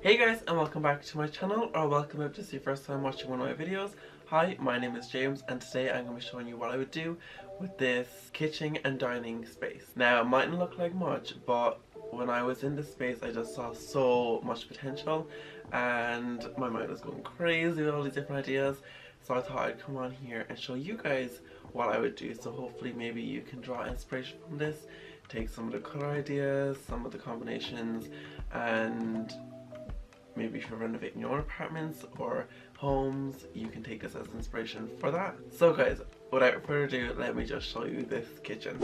Hey guys, and welcome back to my channel, or welcome if this is your first time watching one of my videos. Hi, my name is James, and today I'm going to be showing you what I would do with this kitchen and dining space. Now, it mightn't look like much, but when I was in this space I just saw so much potential and my mind was going crazy with all these different ideas. So I thought I'd come on here and show you guys what I would do, so hopefully maybe you can draw inspiration from this, take some of the color ideas, some of the combinations, and maybe if you're renovating your own apartments or homes, you can take this as inspiration for that. So guys, without further ado, let me just show you this kitchen.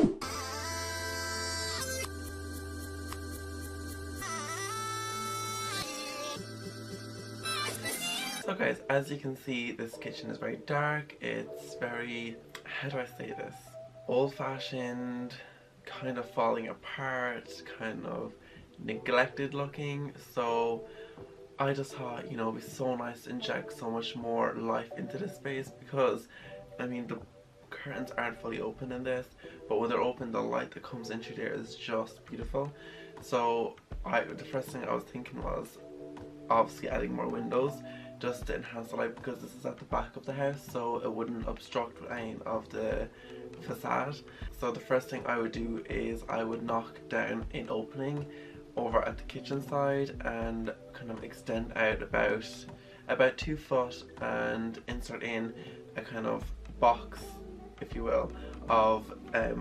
So guys, as you can see, this kitchen is very dark. It's very, how do I say this? Old-fashioned, kind of falling apart, kind of neglected looking. So I just thought, you know, it'd be so nice to inject so much more life into this space, because I mean the curtains aren't fully open in this, but when they're open the light that comes into there is just beautiful. So the first thing I was thinking was obviously adding more windows just to enhance the light, because this is at the back of the house, so it wouldn't obstruct any of the facade. So the first thing I would do is I would knock down an opening over at the kitchen side and kind of extend out about 2 foot and insert in a kind of box, if you will, of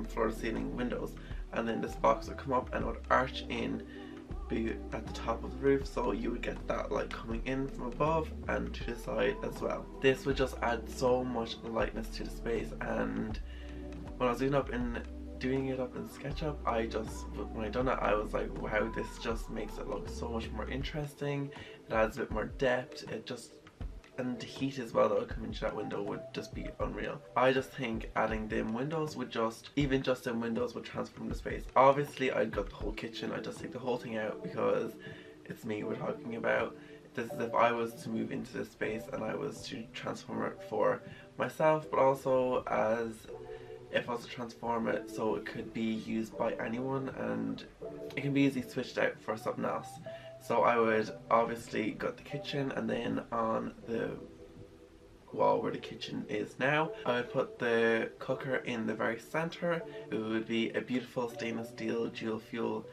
floor to ceiling windows, and then this box would come up and it would arch in, be at the top of the roof, so you would get that light coming in from above and to the side as well. This would just add so much lightness to the space, and when I was doing it up in SketchUp, when I done it, I was like, wow, this just makes it look so much more interesting. It adds a bit more depth. And the heat as well that would come into that window would just be unreal. I just think adding them windows would even just them windows would transform the space. Obviously I'd got the whole kitchen, I'd just take the whole thing out because it's me we're talking about. This is if I was to move into this space and I was to transform it for myself, but also as if I was to transform it so it could be used by anyone and it can be easily switched out for something else. So I would obviously got the kitchen, and then on the wall where the kitchen is now, I would put the cooker in the very center. It would be a beautiful stainless steel dual fuel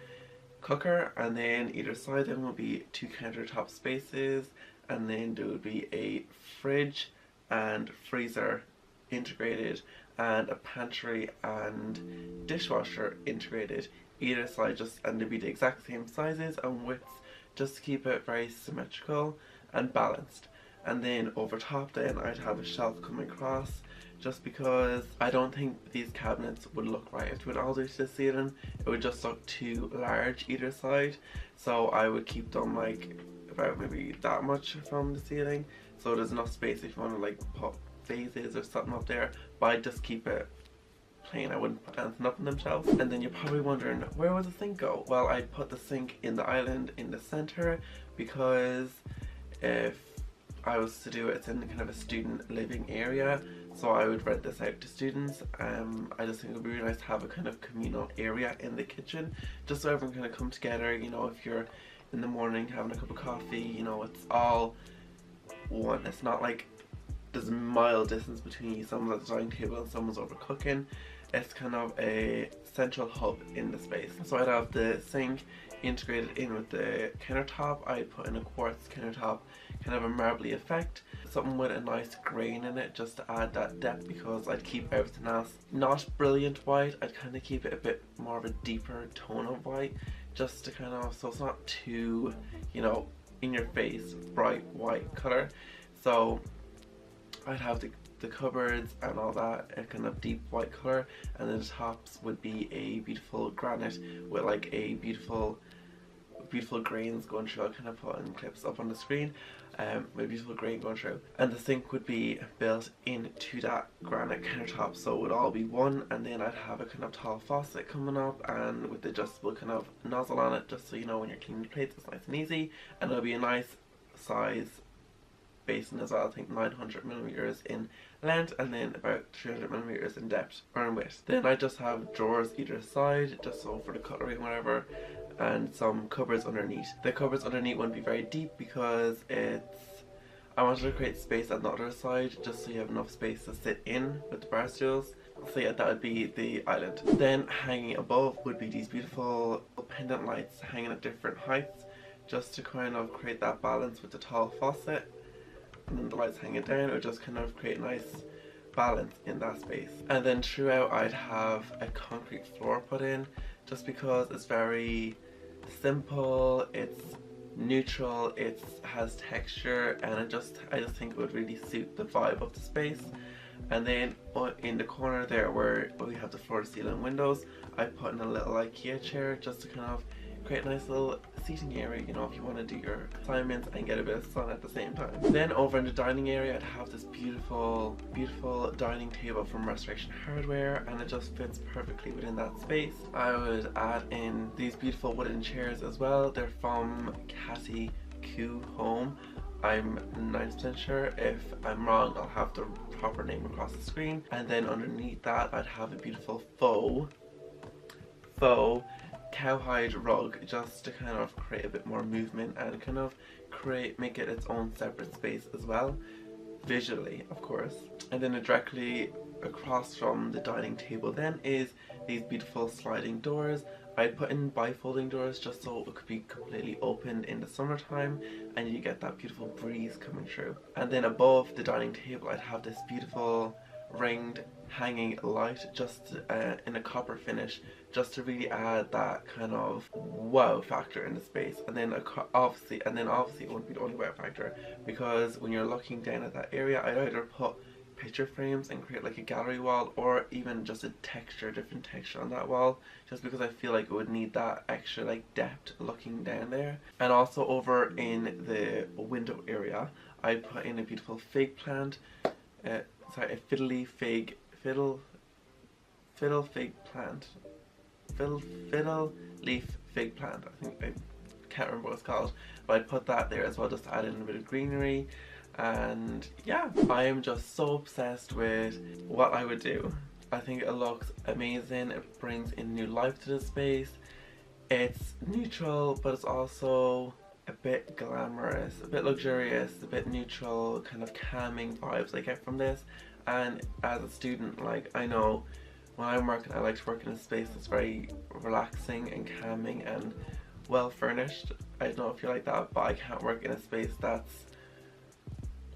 cooker, and then either side of them would be 2 countertop spaces, and then there would be a fridge and freezer integrated, and a pantry and dishwasher integrated either side, and they'd be the exact same sizes and widths, just to keep it very symmetrical and balanced. And then over top then I'd have a shelf coming across, just because I don't think these cabinets would look right if they went all the way to the ceiling. It would just look too large either side, so I would keep them like about maybe that much from the ceiling, so there's enough space if you want to like put vases or something up there, but I'd just keep it plain. I wouldn't put anything up on them shelves. And then you're probably wondering, where would the sink go? Well, I'd put the sink in the island in the center, because if I was to do it, it's in kind of a student living area, so I would rent this out to students. I just think it would be really nice to have a kind of communal area in the kitchen, just so everyone can come together. You know, if you're in the morning having a cup of coffee, you know, it's all one. It's not like there's a mile distance between you, someone's at the dining table and someone's over cooking. It's kind of a central hub in the space. So I'd have the sink integrated in with the countertop. I'd put in a quartz countertop, kind of a marbly effect, something with a nice grain in it just to add that depth, because I'd keep everything else not brilliant white. I'd kind of keep it a bit more of a deeper tone of white, just to kind of, so it's not too, you know, in your face bright white color. So I'd have the cupboards and all that a kind of deep white color, and then the tops would be a beautiful granite with like a beautiful grains going through. I'll kind of put in clips up on the screen with beautiful grain going through, and the sink would be built into that granite countertop, so it would all be one. And then I'd have a kind of tall faucet coming up and with the adjustable kind of nozzle on it, just so you know when you're cleaning the plates it's nice and easy, and it'll be a nice size basin as well. I think 900mm in length and then about 300mm in depth or in width. Then I just have drawers either side, just so for the cutlery and whatever, and some cupboards underneath. The cupboards underneath won't be very deep because I wanted to create space on the other side just so you have enough space to sit in with the bar stools. So yeah, that would be the island. Then hanging above would be these beautiful pendant lights hanging at different heights, just to kind of create that balance with the tall faucet. And then the lights hanging down, it would just kind of create a nice balance in that space. And then throughout I'd have a concrete floor put in, just because it's very simple, it's neutral, it has texture, and I just think it would really suit the vibe of the space. And then in the corner there where we have the floor to ceiling windows, I put in a little IKEA chair just to kind of create a nice little seating area, you know, if you want to do your assignments and get a bit of sun at the same time. Then over in the dining area I'd have this beautiful dining table from Restoration Hardware, and it just fits perfectly within that space. I would add in these beautiful wooden chairs as well. They're from Cassie Q Home. I'm 90% sure. If I'm wrong, I'll have the proper name across the screen. And then underneath that I'd have a beautiful faux cowhide rug, just to kind of create a bit more movement and kind of make it its own separate space as well, visually of course. And then directly across from the dining table then is these beautiful sliding doors. I put in bifolding doors just so it could be completely opened in the summertime and you get that beautiful breeze coming through. And then above the dining table I'd have this beautiful ringed hanging light, just in a copper finish, just to really add that kind of wow factor in the space. And then obviously it won't be the only wow factor, because when you're looking down at that area I'd either put picture frames and create like a gallery wall, or even just a different texture on that wall, just because I feel like it would need that extra like depth looking down there. And also over in the window area I put in a beautiful fig plant, a fiddle leaf fig plant. I can't remember what it's called, but I put that there as well just to add in a bit of greenery. And yeah, I am just so obsessed with what I would do. I think it looks amazing. It brings in new life to the space. It's neutral, but it's also a bit glamorous, a bit luxurious, a bit neutral, kind of calming vibes I get from this. And as a student, like, I know when I'm working, I like to work in a space that's very relaxing and calming and well furnished. I don't know if you're like that, but I can't work in a space that's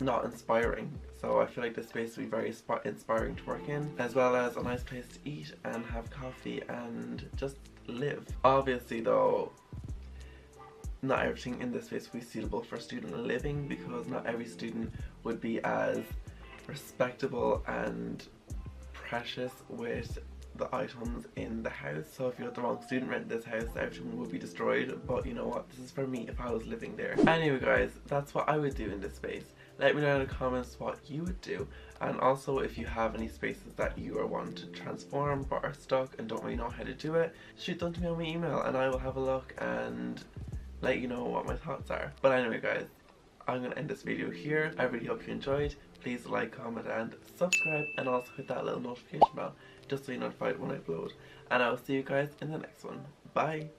not inspiring. So I feel like this space would be very inspiring to work in, as well as a nice place to eat and have coffee and just live. Obviously though, not everything in this space would be suitable for student living, because not every student would be as respectable and precious with the items in the house. So if you had the wrong student rent this house, everything would be destroyed. But you know what, this is for me if I was living there. Anyway guys, that's what I would do in this space. Let me know in the comments what you would do, and also if you have any spaces that you are wanting to transform but are stuck and don't really know how to do it, shoot them to me on my email and I will have a look and let you know what my thoughts are. But anyway guys, I'm going to end this video here. I really hope you enjoyed. Please like, comment and subscribe, and also hit that little notification bell just so you're notified when I upload. And I will see you guys in the next one. Bye!